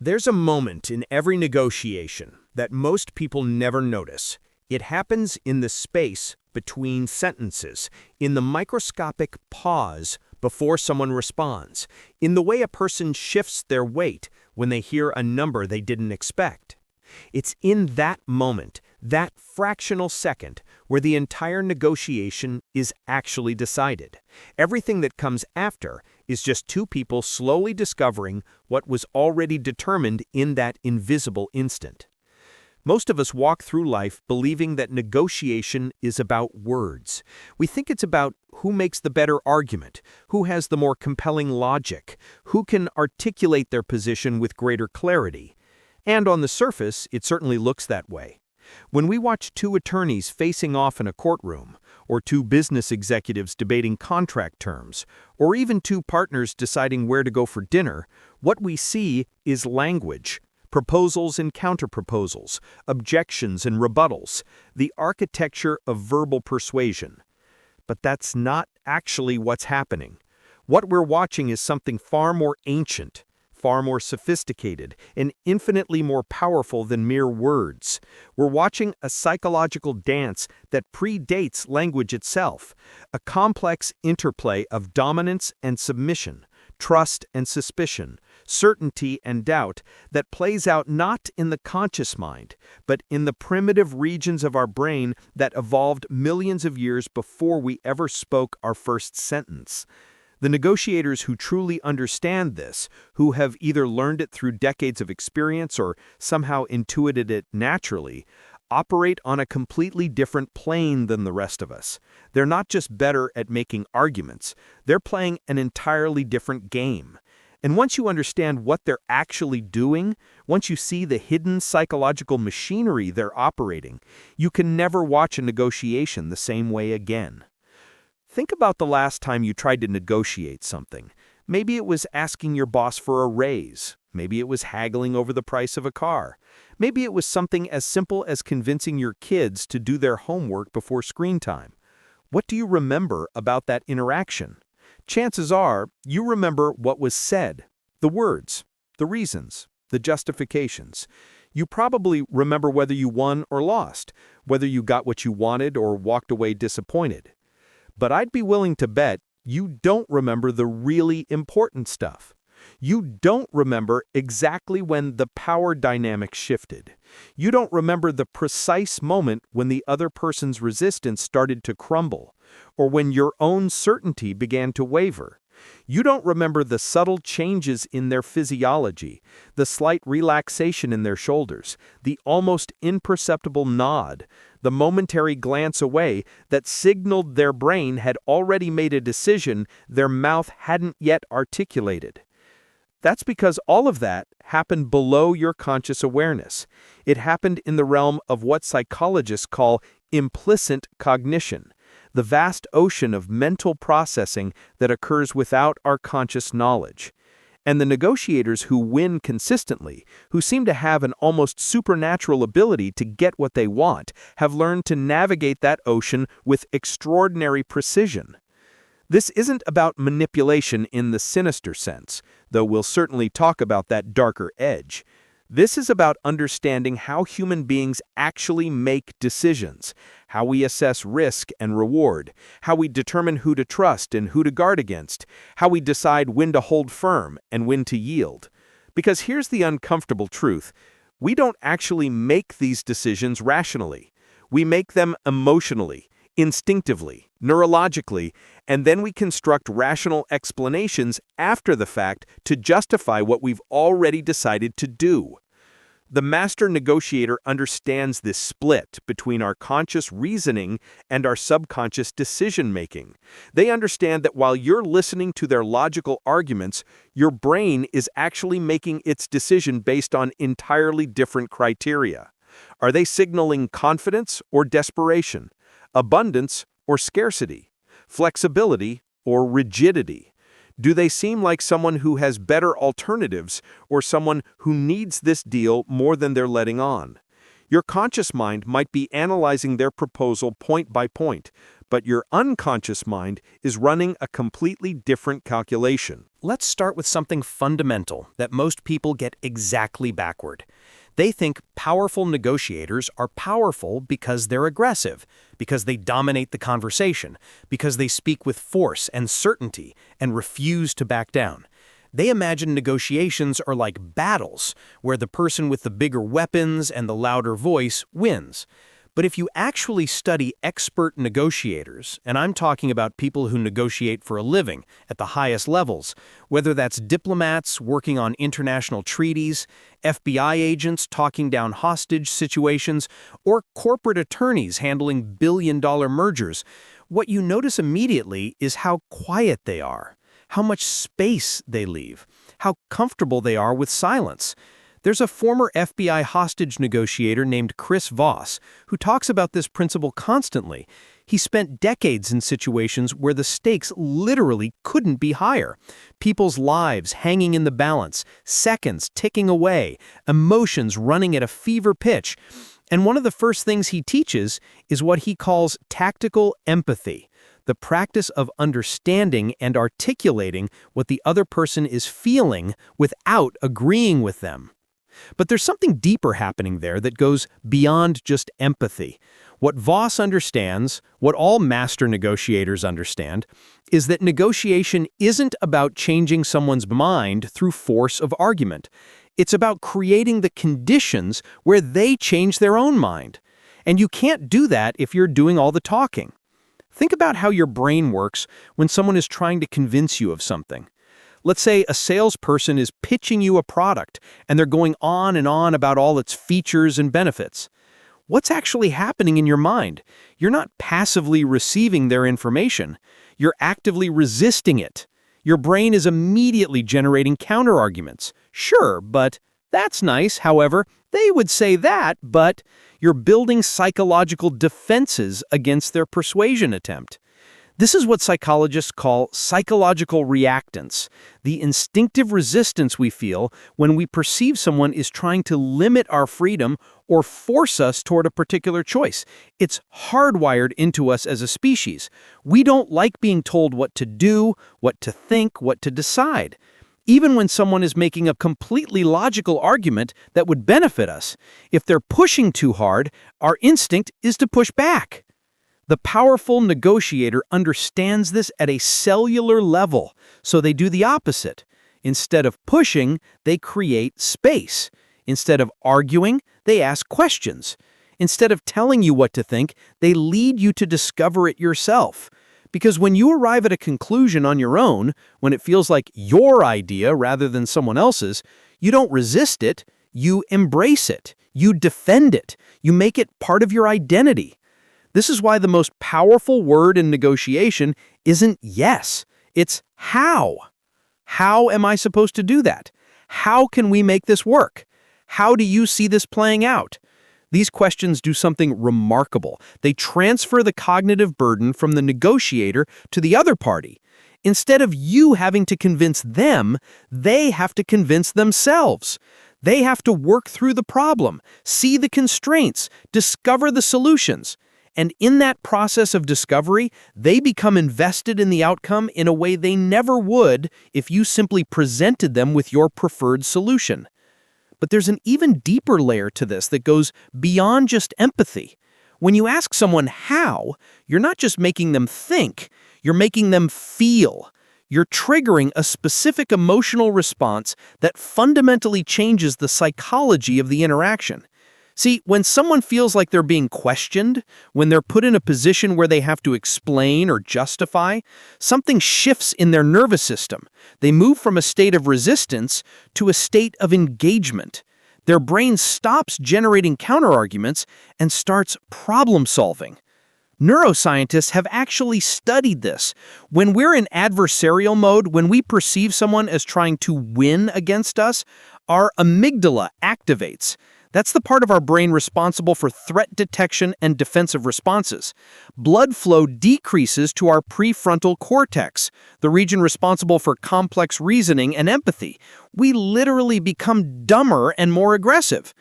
There's a moment in every negotiation that most people never notice. It happens in the space between sentences, in the microscopic pause before someone responds, in the way a person shifts their weight when they hear a number they didn't expect. It's in that moment, that fractional second, where the entire negotiation is actually decided. Everything that comes after is just two people slowly discovering what was already determined in that invisible instant. Most of us walk through life believing that negotiation is about words. We think it's about who makes the better argument, who has the more compelling logic, who can articulate their position with greater clarity. And on the surface, it certainly looks that way. When we watch two attorneys facing off in a courtroom, or two business executives debating contract terms, or even two partners deciding where to go for dinner, what we see is language, proposals and counterproposals, objections and rebuttals, the architecture of verbal persuasion. But that's not actually what's happening. What we're watching is something far more ancient, far more sophisticated, and infinitely more powerful than mere words. We're watching a psychological dance that predates language itself, a complex interplay of dominance and submission, trust and suspicion, certainty and doubt that plays out not in the conscious mind, but in the primitive regions of our brain that evolved millions of years before we ever spoke our first sentence. The negotiators who truly understand this, who have either learned it through decades of experience or somehow intuited it naturally, operate on a completely different plane than the rest of us. They're not just better at making arguments, they're playing an entirely different game. And once you understand what they're actually doing, once you see the hidden psychological machinery they're operating, you can never watch a negotiation the same way again. Think about the last time you tried to negotiate something. Maybe it was asking your boss for a raise. Maybe it was haggling over the price of a car. Maybe it was something as simple as convincing your kids to do their homework before screen time. What do you remember about that interaction? Chances are you remember what was said, the words, the reasons, the justifications. You probably remember whether you won or lost, whether you got what you wanted or walked away disappointed. But I'd be willing to bet you don't remember the really important stuff. You don't remember exactly when the power dynamic shifted. You don't remember the precise moment when the other person's resistance started to crumble, or when your own certainty began to waver. You don't remember the subtle changes in their physiology, the slight relaxation in their shoulders, the almost imperceptible nod, the momentary glance away that signaled their brain had already made a decision their mouth hadn't yet articulated. That's because all of that happened below your conscious awareness. It happened in the realm of what psychologists call implicit cognition, the vast ocean of mental processing that occurs without our conscious knowledge. And the negotiators who win consistently, who seem to have an almost supernatural ability to get what they want, have learned to navigate that ocean with extraordinary precision. This isn't about manipulation in the sinister sense, though we'll certainly talk about that darker edge. This is about understanding how human beings actually make decisions, how we assess risk and reward, how we determine who to trust and who to guard against, how we decide when to hold firm and when to yield. Because here's the uncomfortable truth: we don't actually make these decisions rationally. We make them emotionally, instinctively, neurologically, and then we construct rational explanations after the fact to justify what we've already decided to do. The master negotiator understands this split between our conscious reasoning and our subconscious decision-making. They understand that while you're listening to their logical arguments, your brain is actually making its decision based on entirely different criteria. Are they signaling confidence or desperation? Abundance or scarcity? Flexibility or rigidity? Do they seem like someone who has better alternatives or someone who needs this deal more than they're letting on? Your conscious mind might be analyzing their proposal point by point, but your unconscious mind is running a completely different calculation. Let's start with something fundamental that most people get exactly backward. They think powerful negotiators are powerful because they're aggressive, because they dominate the conversation, because they speak with force and certainty and refuse to back down. They imagine negotiations are like battles, where the person with the bigger weapons and the louder voice wins. But if you actually study expert negotiators, and I'm talking about people who negotiate for a living at the highest levels, whether that's diplomats working on international treaties, FBI agents talking down hostage situations, or corporate attorneys handling billion-dollar mergers, what you notice immediately is how quiet they are, how much space they leave, how comfortable they are with silence. There's a former FBI hostage negotiator named Chris Voss who talks about this principle constantly. He spent decades in situations where the stakes literally couldn't be higher. People's lives hanging in the balance, seconds ticking away, emotions running at a fever pitch. And one of the first things he teaches is what he calls tactical empathy, the practice of understanding and articulating what the other person is feeling without agreeing with them. But there's something deeper happening there that goes beyond just empathy. What Voss understands, what all master negotiators understand, is that negotiation isn't about changing someone's mind through force of argument. It's about creating the conditions where they change their own mind. And you can't do that if you're doing all the talking. Think about how your brain works when someone is trying to convince you of something. Let's say a salesperson is pitching you a product, and they're going on and on about all its features and benefits. What's actually happening in your mind? You're not passively receiving their information. You're actively resisting it. Your brain is immediately generating counterarguments. Sure, but that's nice. However, they would say that, but you're building psychological defenses against their persuasion attempt. This is what psychologists call psychological reactance, the instinctive resistance we feel when we perceive someone is trying to limit our freedom or force us toward a particular choice. It's hardwired into us as a species. We don't like being told what to do, what to think, what to decide. Even when someone is making a completely logical argument that would benefit us, if they're pushing too hard, our instinct is to push back. The powerful negotiator understands this at a cellular level, so they do the opposite. Instead of pushing, they create space. Instead of arguing, they ask questions. Instead of telling you what to think, they lead you to discover it yourself. Because when you arrive at a conclusion on your own, when it feels like your idea rather than someone else's, you don't resist it, you embrace it, you defend it, you make it part of your identity. This is why the most powerful word in negotiation isn't yes, it's how. How am I supposed to do that? How can we make this work? How do you see this playing out? These questions do something remarkable. They transfer the cognitive burden from the negotiator to the other party. Instead of you having to convince them, they have to convince themselves. They have to work through the problem, see the constraints, discover the solutions. And in that process of discovery, they become invested in the outcome in a way they never would if you simply presented them with your preferred solution. But there's an even deeper layer to this that goes beyond just empathy. When you ask someone how, you're not just making them think, you're making them feel. You're triggering a specific emotional response that fundamentally changes the psychology of the interaction. See, when someone feels like they're being questioned, when they're put in a position where they have to explain or justify, something shifts in their nervous system. They move from a state of resistance to a state of engagement. Their brain stops generating counterarguments and starts problem solving. Neuroscientists have actually studied this. When we're in adversarial mode, when we perceive someone as trying to win against us, our amygdala activates. That's the part of our brain responsible for threat detection and defensive responses. Blood flow decreases to our prefrontal cortex, the region responsible for complex reasoning and empathy. We literally become dumber and more aggressive.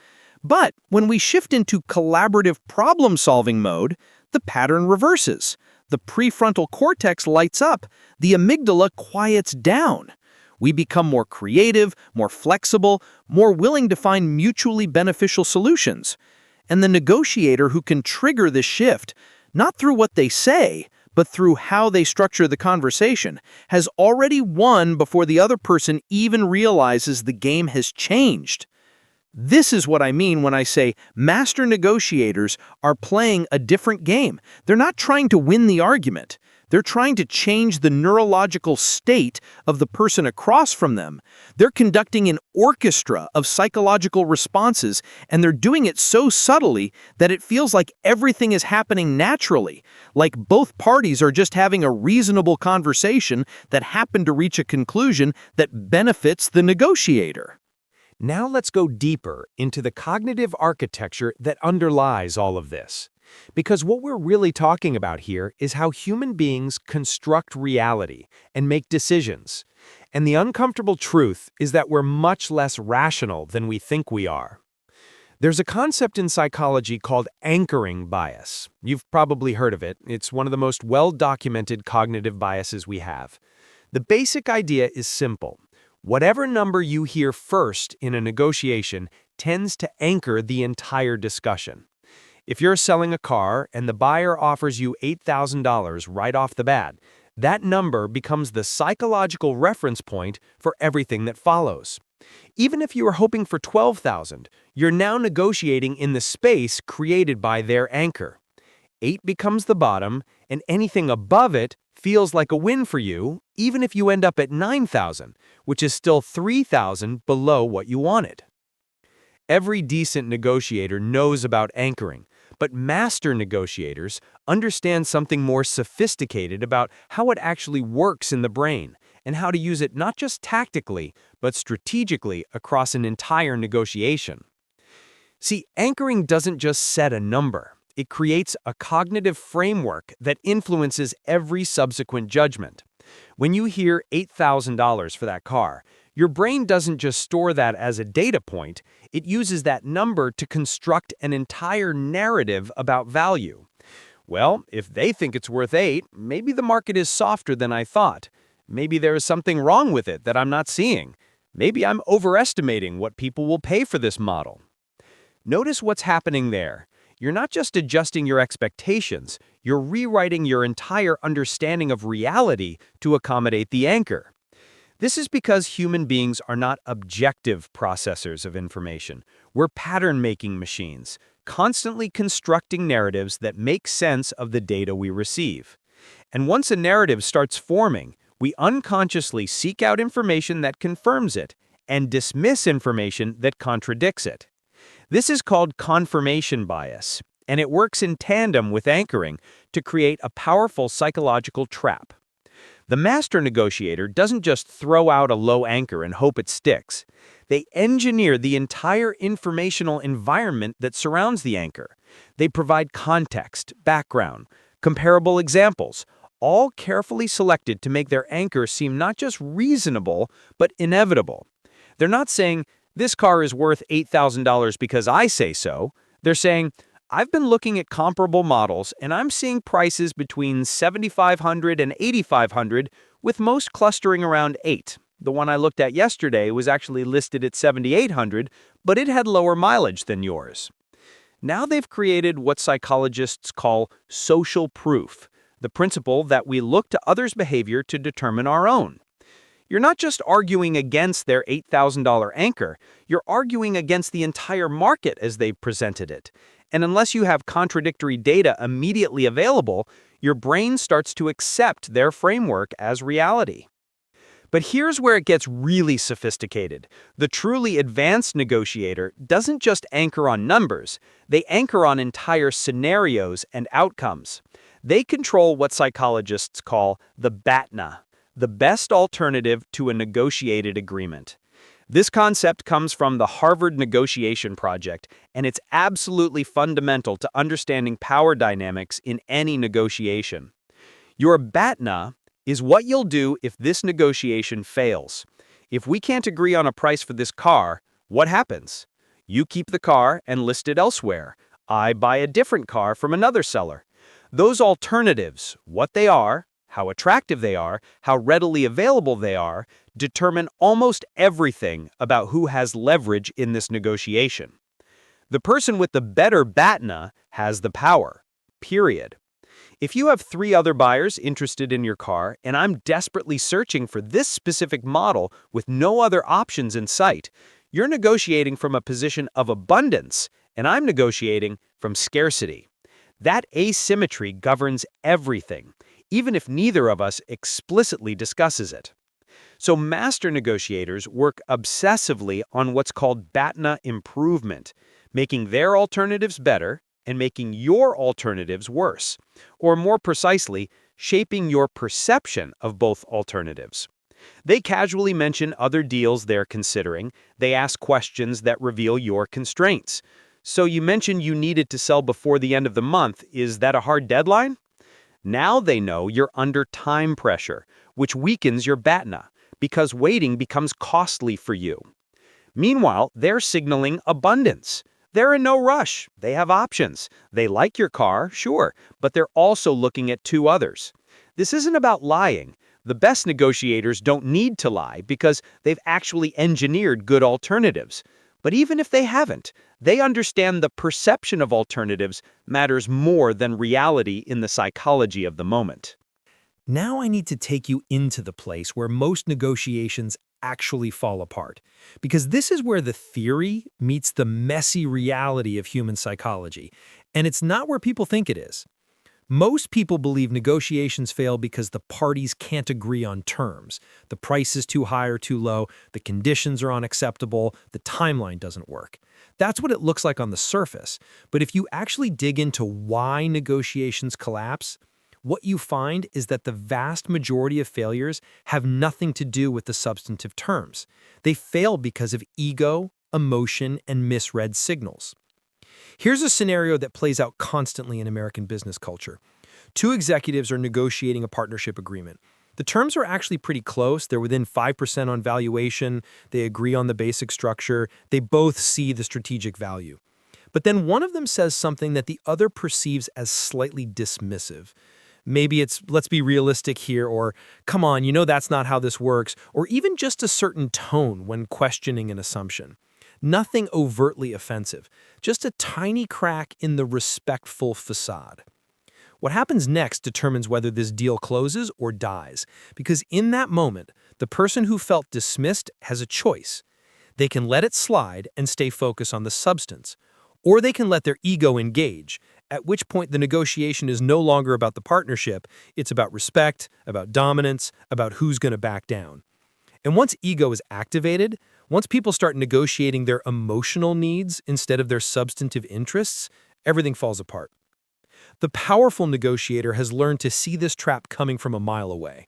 But when we shift into collaborative problem-solving mode, the pattern reverses. the prefrontal cortex lights up, the amygdala quiets down. We become more creative, more flexible, more willing to find mutually beneficial solutions. And the negotiator who can trigger this shift, not through what they say, but through how they structure the conversation, has already won before the other person even realizes the game has changed. This is what I mean when I say master negotiators are playing a different game. They're not trying to win the argument. They're trying to change the neurological state of the person across from them. They're conducting an orchestra of psychological responses, and they're doing it so subtly that it feels like everything is happening naturally, like both parties are just having a reasonable conversation that happened to reach a conclusion that benefits the negotiator. Now let's go deeper into the cognitive architecture that underlies all of this. Because what we're really talking about here is how human beings construct reality and make decisions. And the uncomfortable truth is that we're much less rational than we think we are. There's a concept in psychology called anchoring bias. You've probably heard of it. It's one of the most well-documented cognitive biases we have. The basic idea is simple. Whatever number you hear first in a negotiation tends to anchor the entire discussion. If you're selling a car and the buyer offers you $8,000 right off the bat, that number becomes the psychological reference point for everything that follows. Even if you were hoping for $12,000, you're now negotiating in the space created by their anchor. 8 becomes the bottom, and anything above it feels like a win for you, even if you end up at $9,000, which is still $3,000 below what you wanted. Every decent negotiator knows about anchoring, but master negotiators understand something more sophisticated about how it actually works in the brain and how to use it not just tactically, but strategically across an entire negotiation. See, anchoring doesn't just set a number. It creates a cognitive framework that influences every subsequent judgment. When you hear $8,000 for that car, your brain doesn't just store that as a data point, it uses that number to construct an entire narrative about value. Well, if they think it's worth 8, maybe the market is softer than I thought. Maybe there is something wrong with it that I'm not seeing. Maybe I'm overestimating what people will pay for this model. Notice what's happening there. You're not just adjusting your expectations, you're rewriting your entire understanding of reality to accommodate the anchor. This is because human beings are not objective processors of information. We're pattern-making machines, constantly constructing narratives that make sense of the data we receive. And once a narrative starts forming, we unconsciously seek out information that confirms it and dismiss information that contradicts it. This is called confirmation bias, and it works in tandem with anchoring to create a powerful psychological trap. The master negotiator doesn't just throw out a low anchor and hope it sticks. They engineer the entire informational environment that surrounds the anchor. They provide context, background, comparable examples, all carefully selected to make their anchor seem not just reasonable, but inevitable. They're not saying, "This car is worth $8,000 because I say so." They're saying, "I've been looking at comparable models and I'm seeing prices between $7,500 and $8,500, with most clustering around 8. The one I looked at yesterday was actually listed at $7,800, but it had lower mileage than yours." Now they've created what psychologists call social proof, the principle that we look to others' behavior to determine our own. You're not just arguing against their $8,000 anchor, you're arguing against the entire market as they've presented it. And unless you have contradictory data immediately available, your brain starts to accept their framework as reality. But here's where it gets really sophisticated. The truly advanced negotiator doesn't just anchor on numbers, they anchor on entire scenarios and outcomes. They control what psychologists call the BATNA, the best alternative to a negotiated agreement. This concept comes from the Harvard Negotiation Project, and it's absolutely fundamental to understanding power dynamics in any negotiation. Your BATNA is what you'll do if this negotiation fails. If we can't agree on a price for this car, what happens? You keep the car and list it elsewhere. I buy a different car from another seller. Those alternatives, what they are, how attractive they are, how readily available they are, determine almost everything about who has leverage in this negotiation. The person with the better BATNA has the power. Period. If you have 3 other buyers interested in your car and I'm desperately searching for this specific model with no other options in sight, you're negotiating from a position of abundance and I'm negotiating from scarcity. That asymmetry governs everything, even if neither of us explicitly discusses it. So master negotiators work obsessively on what's called BATNA improvement, making their alternatives better and making your alternatives worse, or more precisely, shaping your perception of both alternatives. They casually mention other deals they're considering. They ask questions that reveal your constraints. So you mentioned you needed to sell before the end of the month. Is that a hard deadline? Now they know you're under time pressure, which weakens your BATNA, because waiting becomes costly for you. Meanwhile, they're signaling abundance. They're in no rush. They have options. They like your car, sure, but they're also looking at 2 others. This isn't about lying. The best negotiators don't need to lie because they've actually engineered good alternatives. But even if they haven't, they understand the perception of alternatives matters more than reality in the psychology of the moment. Now I need to take you into the place where most negotiations actually fall apart, because this is where the theory meets the messy reality of human psychology, and it's not where people think it is. Most people believe negotiations fail because the parties can't agree on terms. The price is too high or too low, the conditions are unacceptable, the timeline doesn't work. That's what it looks like on the surface, but if you actually dig into why negotiations collapse, what you find is that the vast majority of failures have nothing to do with the substantive terms. They fail because of ego, emotion, and misread signals. Here's a scenario that plays out constantly in American business culture. 2 executives are negotiating a partnership agreement. The terms are actually pretty close. They're within 5% on valuation. They agree on the basic structure. They both see the strategic value. But then one of them says something that the other perceives as slightly dismissive. Maybe it's, let's be realistic here, or come on, you know that's not how this works, or even just a certain tone when questioning an assumption. Nothing overtly offensive, just a tiny crack in the respectful facade. What happens next determines whether this deal closes or dies, because in that moment, the person who felt dismissed has a choice. They can let it slide and stay focused on the substance, or they can let their ego engage, at which point the negotiation is no longer about the partnership, it's about respect, about dominance, about who's going to back down. And once ego is activated, once people start negotiating their emotional needs instead of their substantive interests, everything falls apart. The powerful negotiator has learned to see this trap coming from a mile away.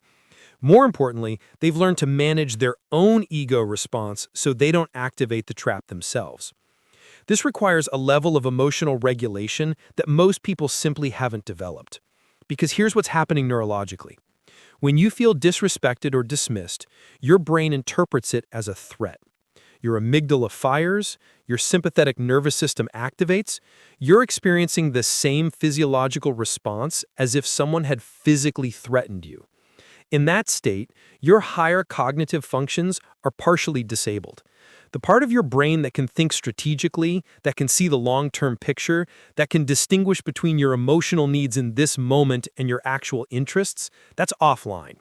More importantly, they've learned to manage their own ego response so they don't activate the trap themselves. This requires a level of emotional regulation that most people simply haven't developed. Because here's what's happening neurologically. When you feel disrespected or dismissed, your brain interprets it as a threat. Your amygdala fires, your sympathetic nervous system activates, you're experiencing the same physiological response as if someone had physically threatened you. In that state, your higher cognitive functions are partially disabled. The part of your brain that can think strategically, that can see the long-term picture, that can distinguish between your emotional needs in this moment and your actual interests, that's offline.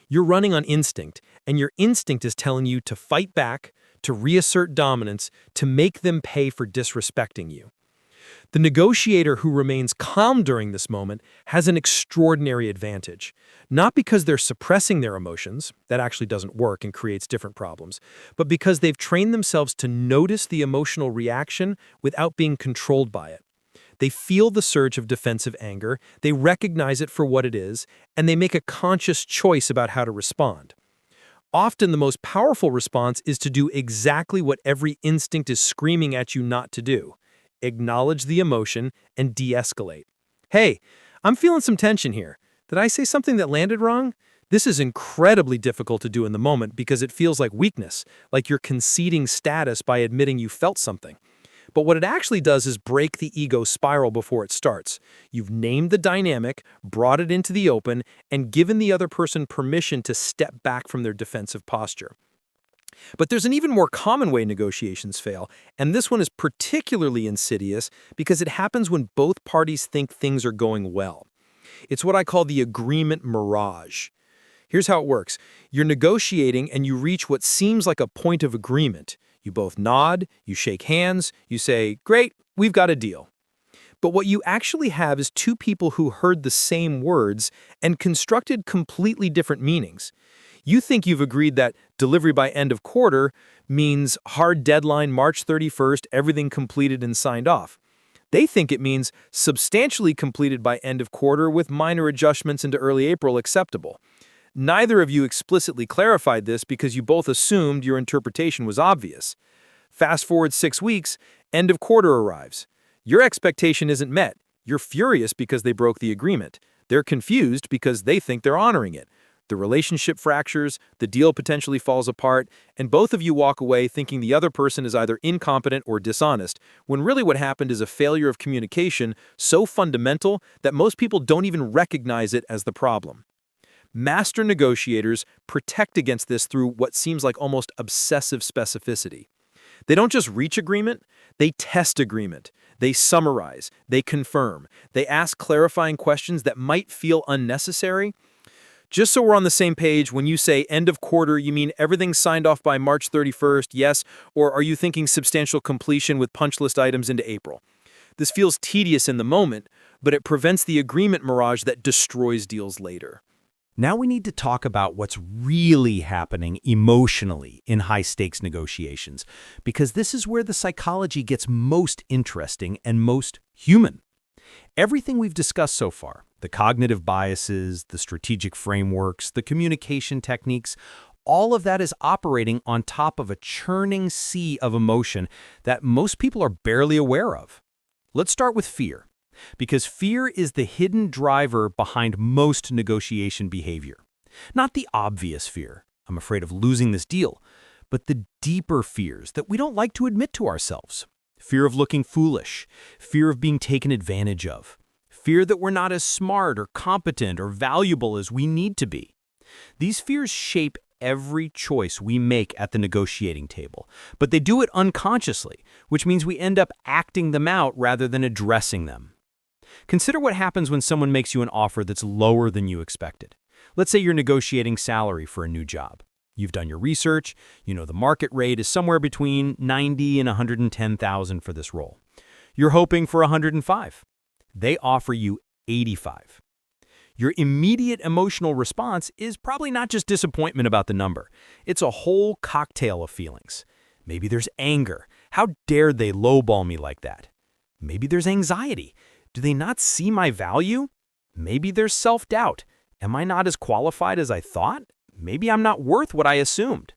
You're running on instinct, and your instinct is telling you to fight back, to reassert dominance, to make them pay for disrespecting you. The negotiator who remains calm during this moment has an extraordinary advantage, not because they're suppressing their emotions, that actually doesn't work and creates different problems, but because they've trained themselves to notice the emotional reaction without being controlled by it. They feel the surge of defensive anger, they recognize it for what it is, and they make a conscious choice about how to respond. Often the most powerful response is to do exactly what every instinct is screaming at you not to do. Acknowledge the emotion, and de-escalate. Hey, I'm feeling some tension here. Did I say something that landed wrong? This is incredibly difficult to do in the moment because it feels like weakness, like you're conceding status by admitting you felt something. But what it actually does is break the ego spiral before it starts. You've named the dynamic, brought it into the open, and given the other person permission to step back from their defensive posture. But there's an even more common way negotiations fail, and this one is particularly insidious because it happens when both parties think things are going well. It's what I call the agreement mirage. Here's how it works. You're negotiating and you reach what seems like a point of agreement. You both nod, you shake hands, you say, "Great, we've got a deal." But what you actually have is two people who heard the same words and constructed completely different meanings. You think you've agreed that delivery by end of quarter means hard deadline March 31st, everything completed and signed off. They think it means substantially completed by end of quarter with minor adjustments into early April acceptable. Neither of you explicitly clarified this because you both assumed your interpretation was obvious. Fast forward 6 weeks, end of quarter arrives. Your expectation isn't met. You're furious because they broke the agreement. They're confused because they think they're honoring it. The relationship fractures, the deal potentially falls apart, and both of you walk away thinking the other person is either incompetent or dishonest, when really what happened is a failure of communication so fundamental that most people don't even recognize it as the problem. Master negotiators protect against this through what seems like almost obsessive specificity. They don't just reach agreement, they test agreement. They summarize, they confirm, they ask clarifying questions that might feel unnecessary. Just so we're on the same page, when you say end of quarter, you mean everything signed off by March 31st, yes? Or are you thinking substantial completion with punch list items into April? This feels tedious in the moment, but it prevents the agreement mirage that destroys deals later. Now we need to talk about what's really happening emotionally in high-stakes negotiations, because this is where the psychology gets most interesting and most human. Everything we've discussed so far, the cognitive biases, the strategic frameworks, the communication techniques, all of that is operating on top of a churning sea of emotion that most people are barely aware of. Let's start with fear. Because fear is the hidden driver behind most negotiation behavior. Not the obvious fear, I'm afraid of losing this deal, but the deeper fears that we don't like to admit to ourselves. Fear of looking foolish, fear of being taken advantage of, fear that we're not as smart or competent or valuable as we need to be. These fears shape every choice we make at the negotiating table, but they do it unconsciously, which means we end up acting them out rather than addressing them. Consider what happens when someone makes you an offer that's lower than you expected. Let's say you're negotiating salary for a new job. You've done your research, you know the market rate is somewhere between $90,000 and $110,000 for this role. You're hoping for $105,000. They offer you $85,000. Your immediate emotional response is probably not just disappointment about the number. It's a whole cocktail of feelings. Maybe there's anger. How dared they lowball me like that? Maybe there's anxiety. Do they not see my value? Maybe there's self-doubt. Am I not as qualified as I thought? Maybe I'm not worth what I assumed.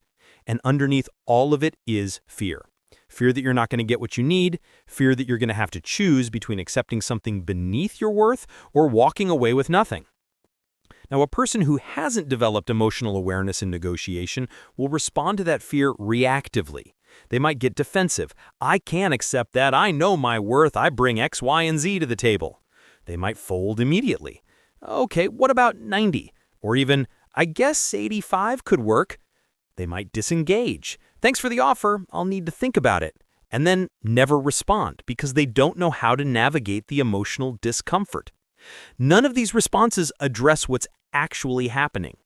And underneath all of it is fear. Fear that you're not going to get what you need, fear that you're going to have to choose between accepting something beneath your worth or walking away with nothing. Now, a person who hasn't developed emotional awareness in negotiation will respond to that fear reactively. They might get defensive. I can't accept that. I know my worth. I bring X, Y, and Z to the table. They might fold immediately. Okay, what about 90? Or even, I guess 85 could work. They might disengage. Thanks for the offer. I'll need to think about it. And then never respond because they don't know how to navigate the emotional discomfort. None of these responses address what's actually happening.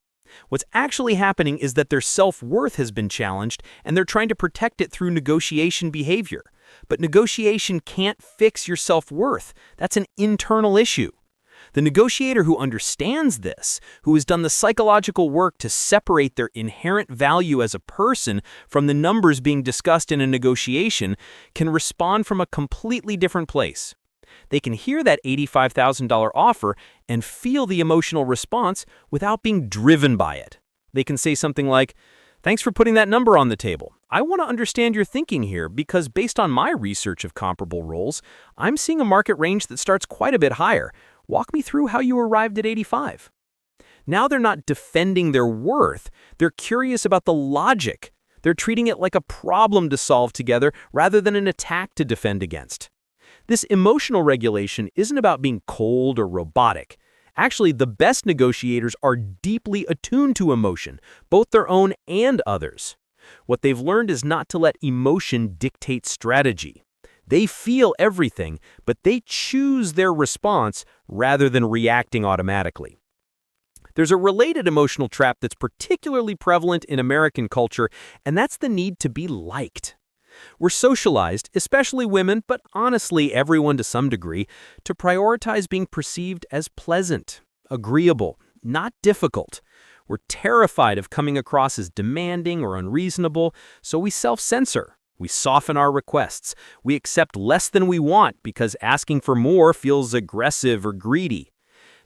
What's actually happening is that their self-worth has been challenged and they're trying to protect it through negotiation behavior. But negotiation can't fix your self-worth. That's an internal issue. The negotiator who understands this, who has done the psychological work to separate their inherent value as a person from the numbers being discussed in a negotiation, can respond from a completely different place. They can hear that $85,000 offer and feel the emotional response without being driven by it. They can say something like, "Thanks for putting that number on the table. I want to understand your thinking here because based on my research of comparable roles, I'm seeing a market range that starts quite a bit higher. Walk me through how you arrived at 85." Now they're not defending their worth. They're curious about the logic. They're treating it like a problem to solve together rather than an attack to defend against. This emotional regulation isn't about being cold or robotic. Actually, the best negotiators are deeply attuned to emotion, both their own and others. What they've learned is not to let emotion dictate strategy. They feel everything, but they choose their response rather than reacting automatically. There's a related emotional trap that's particularly prevalent in American culture, and that's the need to be liked. We're socialized, especially women, but honestly everyone to some degree, to prioritize being perceived as pleasant, agreeable, not difficult. We're terrified of coming across as demanding or unreasonable, so we self-censor. We soften our requests. We accept less than we want because asking for more feels aggressive or greedy.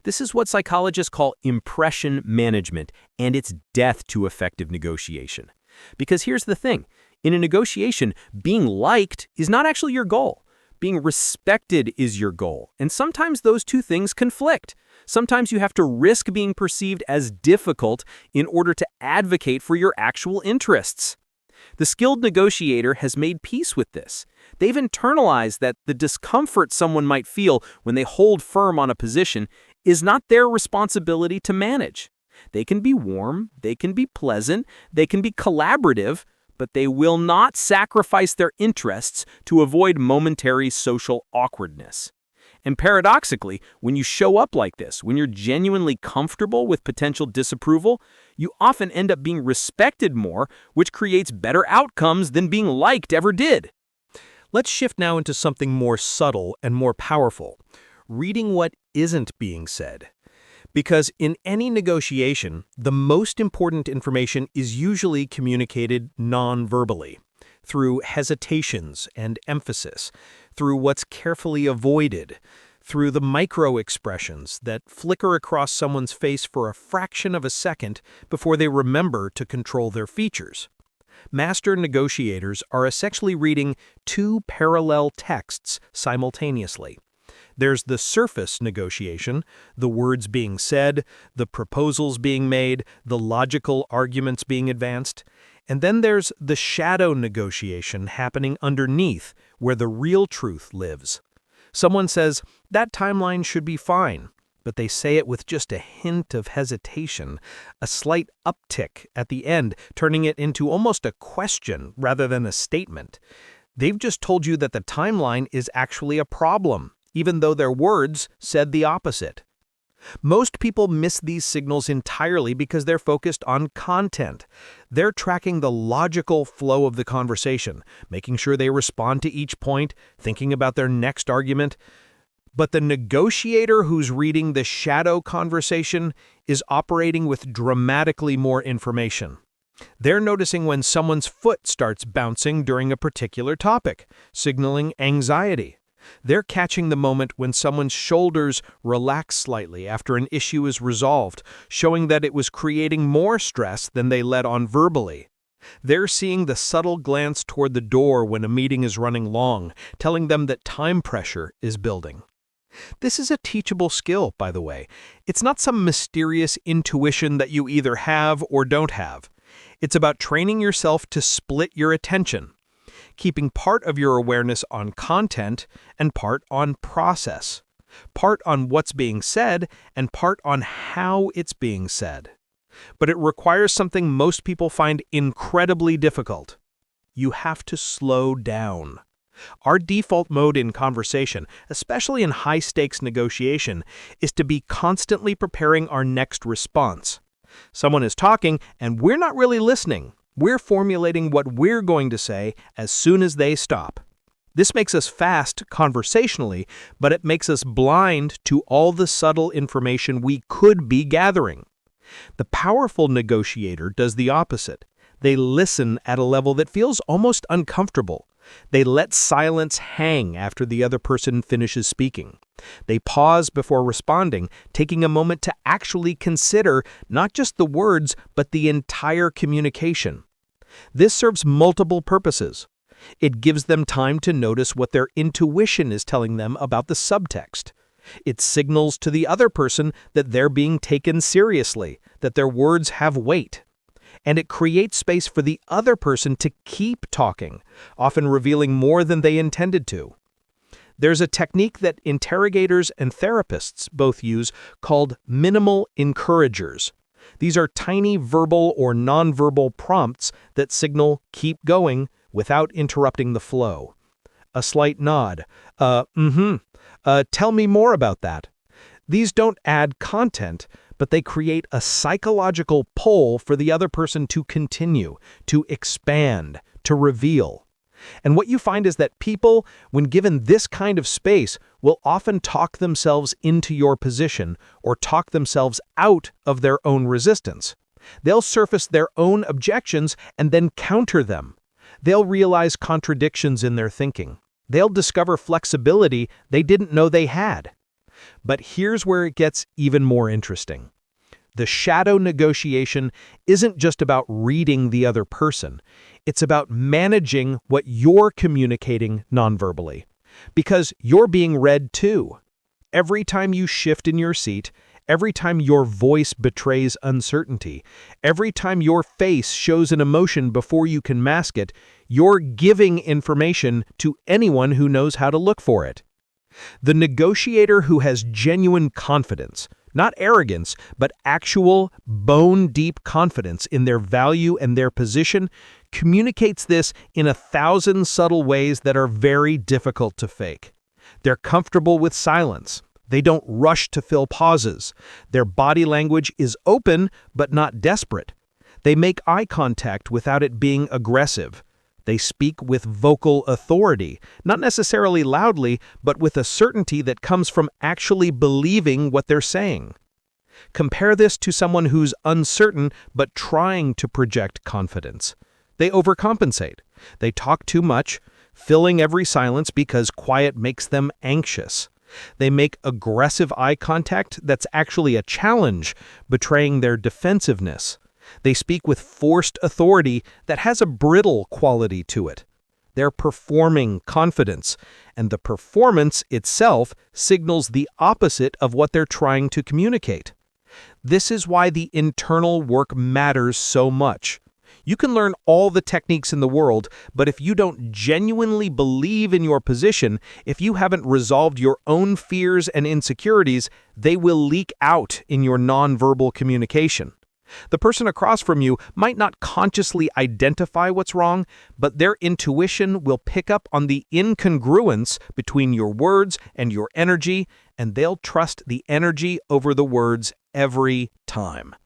This is what psychologists call impression management, and it's death to effective negotiation. Because here's the thing. In a negotiation, being liked is not actually your goal. Being respected is your goal, and sometimes those two things conflict. Sometimes you have to risk being perceived as difficult in order to advocate for your actual interests. The skilled negotiator has made peace with this. They've internalized that the discomfort someone might feel when they hold firm on a position is not their responsibility to manage. They can be warm, they can be pleasant, they can be collaborative, but they will not sacrifice their interests to avoid momentary social awkwardness. And paradoxically, when you show up like this, when you're genuinely comfortable with potential disapproval, you often end up being respected more, which creates better outcomes than being liked ever did. Let's shift now into something more subtle and more powerful, reading what isn't being said. Because in any negotiation, the most important information is usually communicated non-verbally, through hesitations and emphasis, through what's carefully avoided, through the micro-expressions that flicker across someone's face for a fraction of a second before they remember to control their features. Master negotiators are essentially reading two parallel texts simultaneously. There's the surface negotiation, the words being said, the proposals being made, the logical arguments being advanced. And then there's the shadow negotiation happening underneath, where the real truth lives. Someone says, that timeline should be fine, but they say it with just a hint of hesitation, a slight uptick at the end, turning it into almost a question rather than a statement. They've just told you that the timeline is actually a problem, even though their words said the opposite. Most people miss these signals entirely because they're focused on content. They're tracking the logical flow of the conversation, making sure they respond to each point, thinking about their next argument. But the negotiator who's reading the shadow conversation is operating with dramatically more information. They're noticing when someone's foot starts bouncing during a particular topic, signaling anxiety. They're catching the moment when someone's shoulders relax slightly after an issue is resolved, showing that it was creating more stress than they let on verbally. They're seeing the subtle glance toward the door when a meeting is running long, telling them that time pressure is building. This is a teachable skill, by the way. It's not some mysterious intuition that you either have or don't have. It's about training yourself to split your attention, keeping part of your awareness on content and part on process, part on what's being said and part on how it's being said. But it requires something most people find incredibly difficult. You have to slow down. Our default mode in conversation, especially in high-stakes negotiation, is to be constantly preparing our next response. Someone is talking and we're not really listening. We're formulating what we're going to say as soon as they stop. This makes us fast conversationally, but it makes us blind to all the subtle information we could be gathering. The powerful negotiator does the opposite. They listen at a level that feels almost uncomfortable. They let silence hang after the other person finishes speaking. They pause before responding, taking a moment to actually consider not just the words, but the entire communication. This serves multiple purposes. It gives them time to notice what their intuition is telling them about the subtext. It signals to the other person that they're being taken seriously, that their words have weight. and it creates space for the other person to keep talking, often revealing more than they intended to. There's a technique that interrogators and therapists both use called minimal encouragers. These are tiny verbal or nonverbal prompts that signal keep going without interrupting the flow. A slight nod, tell me more about that. These don't add content, but they create a psychological pull for the other person to continue, to expand, to reveal. And what you find is that people, when given this kind of space, will often talk themselves into your position or talk themselves out of their own resistance. They'll surface their own objections and then counter them. They'll realize contradictions in their thinking. They'll discover flexibility they didn't know they had. But here's where it gets even more interesting. The shadow negotiation isn't just about reading the other person. It's about managing what you're communicating nonverbally. Because you're being read too. Every time you shift in your seat, every time your voice betrays uncertainty, every time your face shows an emotion before you can mask it, you're giving information to anyone who knows how to look for it. The negotiator who has genuine confidence, not arrogance, but actual bone-deep confidence in their value and their position, communicates this in 1,000 subtle ways that are very difficult to fake. They're comfortable with silence. They don't rush to fill pauses. Their body language is open, but not desperate. They make eye contact without it being aggressive. They speak with vocal authority, not necessarily loudly, but with a certainty that comes from actually believing what they're saying. Compare this to someone who's uncertain but trying to project confidence. They overcompensate. They talk too much, filling every silence because quiet makes them anxious. They make aggressive eye contact that's actually a challenge, betraying their defensiveness. They speak with forced authority that has a brittle quality to it. They're performing confidence, and the performance itself signals the opposite of what they're trying to communicate. This is why the internal work matters so much. You can learn all the techniques in the world, but if you don't genuinely believe in your position, if you haven't resolved your own fears and insecurities, they will leak out in your nonverbal communication. The person across from you might not consciously identify what's wrong, but their intuition will pick up on the incongruence between your words and your energy, and they'll trust the energy over the words every time.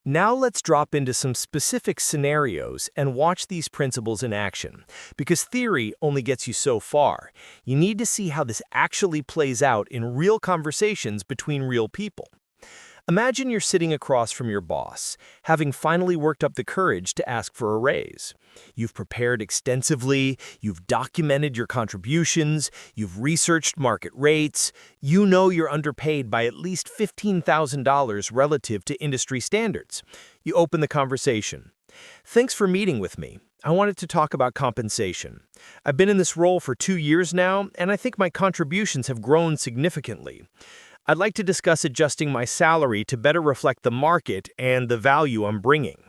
Now let's drop into some specific scenarios and watch these principles in action. Because theory only gets you so far. You need to see how this actually plays out in real conversations between real people. Imagine you're sitting across from your boss, having finally worked up the courage to ask for a raise. You've prepared extensively, you've documented your contributions, you've researched market rates, you know you're underpaid by at least $15,000 relative to industry standards. You open the conversation. Thanks for meeting with me. I wanted to talk about compensation. I've been in this role for 2 years now, and I think my contributions have grown significantly. I'd like to discuss adjusting my salary to better reflect the market and the value I'm bringing.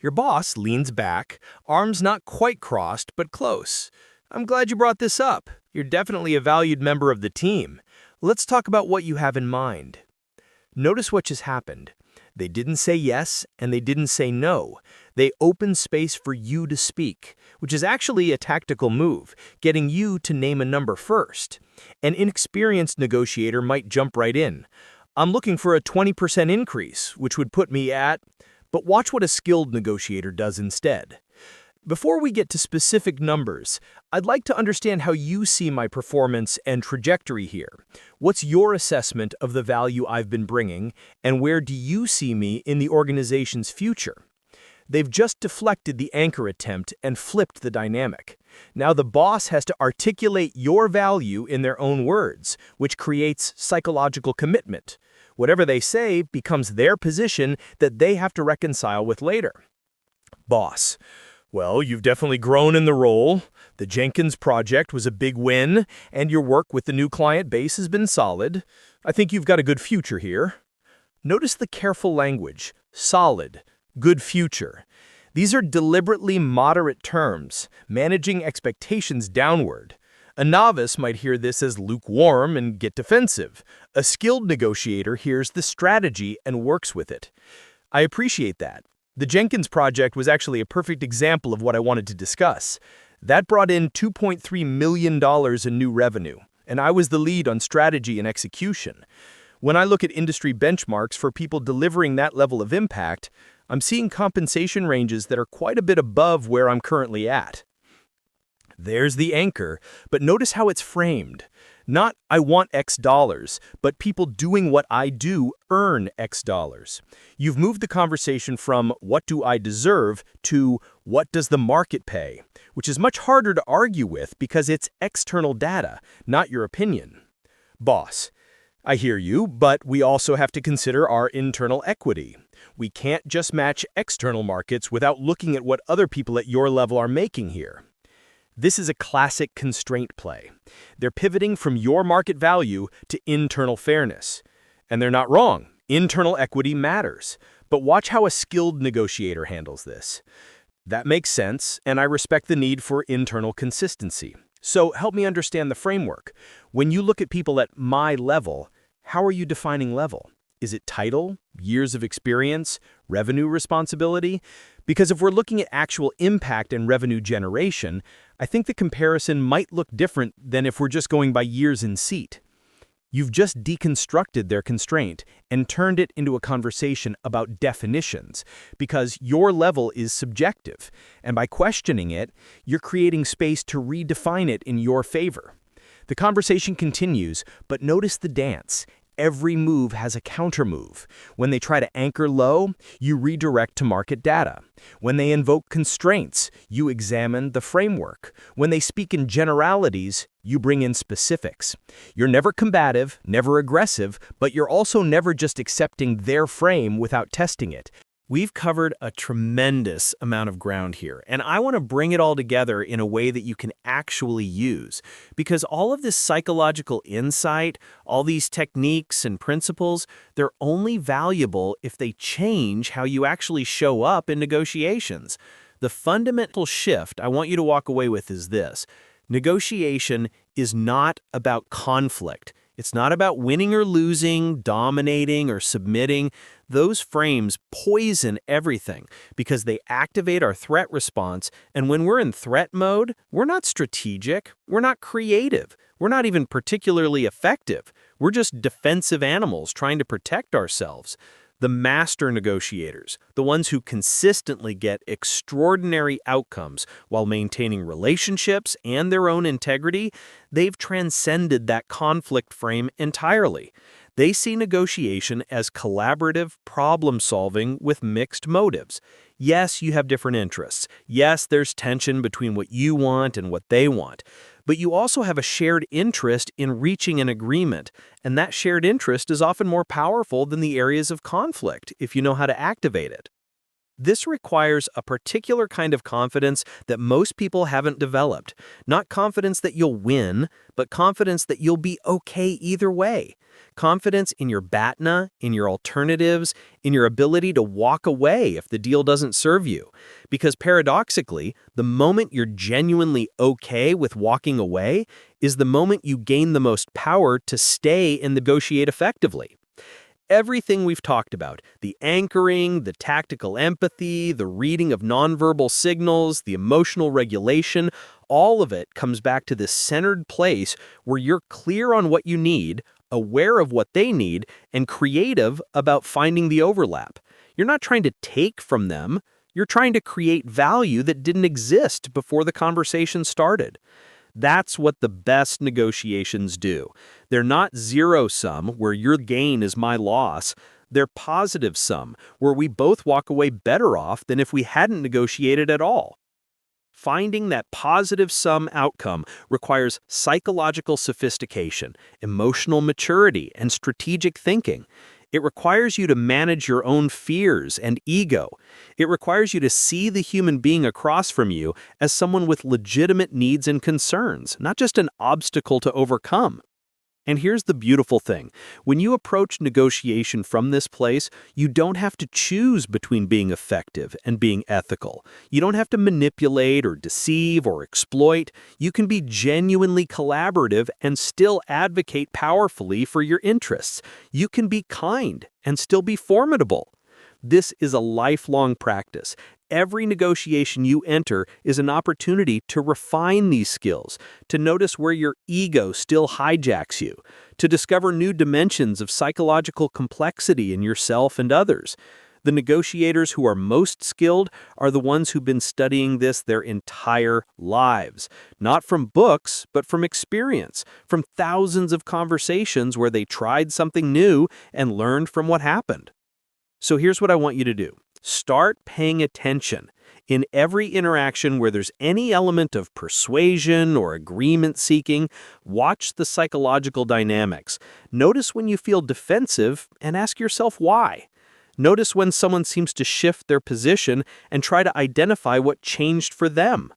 Your boss leans back, arms not quite crossed, but close. I'm glad you brought this up. You're definitely a valued member of the team. Let's talk about what you have in mind. Notice what just happened. They didn't say yes, and they didn't say no. They opened space for you to speak, which is actually a tactical move, getting you to name a number first. An inexperienced negotiator might jump right in. I'm looking for a 20% increase, which would put me at... But watch what a skilled negotiator does instead. Before we get to specific numbers, I'd like to understand how you see my performance and trajectory here. What's your assessment of the value I've been bringing, and where do you see me in the organization's future? They've just deflected the anchor attempt and flipped the dynamic. Now the boss has to articulate your value in their own words, which creates psychological commitment. Whatever they say becomes their position that they have to reconcile with later. Boss: well, you've definitely grown in the role. The Jenkins project was a big win, and your work with the new client base has been solid. I think you've got a good future here. Notice the careful language. Solid. good future. These are deliberately moderate terms, managing expectations downward. A novice might hear this as lukewarm and get defensive. A skilled negotiator hears the strategy and works with it. I appreciate that. The Jenkins project was actually a perfect example of what I wanted to discuss. That brought in $2.3 million in new revenue, and I was the lead on strategy and execution. When I look at industry benchmarks for people delivering that level of impact, I'm seeing compensation ranges that are quite a bit above where I'm currently at. There's the anchor, but notice how it's framed. Not, I want X dollars, but people doing what I do earn X dollars. You've moved the conversation from, what do I deserve, to, what does the market pay? Which is much harder to argue with because it's external data, not your opinion. Boss, I hear you, but we also have to consider our internal equity. We can't just match external markets without looking at what other people at your level are making here. This is a classic constraint play. They're pivoting from your market value to internal fairness. And they're not wrong. Internal equity matters. But watch how a skilled negotiator handles this. That makes sense, and I respect the need for internal consistency. So help me understand the framework. When you look at people at my level, how are you defining level? Is it title, years of experience, revenue responsibility? Because if we're looking at actual impact and revenue generation, I think the comparison might look different than if we're just going by years in seat. You've just deconstructed their constraint and turned it into a conversation about definitions, because your level is subjective, and by questioning it, you're creating space to redefine it in your favor. The conversation continues, but notice the dance. Every move has a countermove. When they try to anchor low, you redirect to market data. When they invoke constraints, you examine the framework. When they speak in generalities, you bring in specifics. You're never combative, never aggressive, but you're also never just accepting their frame without testing it. We've covered a tremendous amount of ground here, and I want to bring it all together in a way that you can actually use. Because all of this psychological insight, all these techniques and principles, they're only valuable if they change how you actually show up in negotiations. The fundamental shift I want you to walk away with is this. Negotiation is not about conflict. It's not about winning or losing, dominating or submitting. Those frames poison everything because they activate our threat response, and when we're in threat mode, we're not strategic, we're not creative, we're not even particularly effective. We're just defensive animals trying to protect ourselves. The master negotiators, the ones who consistently get extraordinary outcomes while maintaining relationships and their own integrity, they've transcended that conflict frame entirely. They see negotiation as collaborative problem-solving with mixed motives. Yes, you have different interests. Yes, there's tension between what you want and what they want. But you also have a shared interest in reaching an agreement, and that shared interest is often more powerful than the areas of conflict if you know how to activate it. This requires a particular kind of confidence that most people haven't developed. Not confidence that you'll win, but confidence that you'll be okay either way. Confidence in your BATNA, in your alternatives, in your ability to walk away if the deal doesn't serve you. Because paradoxically, the moment you're genuinely okay with walking away is the moment you gain the most power to stay and negotiate effectively. Everything we've talked about, the anchoring, the tactical empathy, the reading of nonverbal signals, the emotional regulation, all of it comes back to this centered place where you're clear on what you need, aware of what they need, and creative about finding the overlap. You're not trying to take from them, you're trying to create value that didn't exist before the conversation started. That's what the best negotiations do. They're not zero-sum, where your gain is my loss. They're positive-sum, where we both walk away better off than if we hadn't negotiated at all. Finding that positive-sum outcome requires psychological sophistication, emotional maturity, and strategic thinking. It requires you to manage your own fears and ego. It requires you to see the human being across from you as someone with legitimate needs and concerns, not just an obstacle to overcome. And here's the beautiful thing. When you approach negotiation from this place, you don't have to choose between being effective and being ethical. You don't have to manipulate or deceive or exploit. You can be genuinely collaborative and still advocate powerfully for your interests. You can be kind and still be formidable. This is a lifelong practice. Every negotiation you enter is an opportunity to refine these skills, to notice where your ego still hijacks you, to discover new dimensions of psychological complexity in yourself and others. The negotiators who are most skilled are the ones who've been studying this their entire lives, not from books, but from experience, from thousands of conversations where they tried something new and learned from what happened. So here's what I want you to do. Start paying attention. In every interaction where there's any element of persuasion or agreement seeking, watch the psychological dynamics. Notice when you feel defensive and ask yourself why. Notice when someone seems to shift their position and try to identify what changed for them.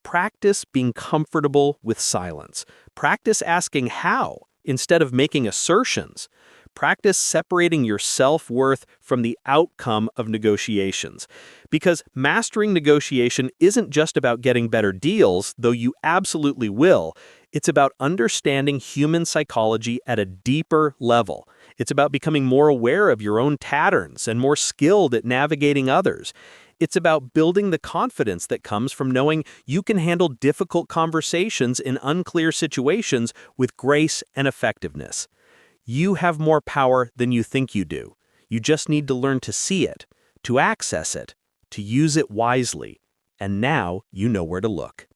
Practice being comfortable with silence. Practice asking how instead of making assertions. Practice separating your self-worth from the outcome of negotiations. Because mastering negotiation isn't just about getting better deals, though you absolutely will. It's about understanding human psychology at a deeper level. It's about becoming more aware of your own patterns and more skilled at navigating others. It's about building the confidence that comes from knowing you can handle difficult conversations in unclear situations with grace and effectiveness. You have more power than you think you do. You just need to learn to see it, to access it, to use it wisely. And now you know where to look.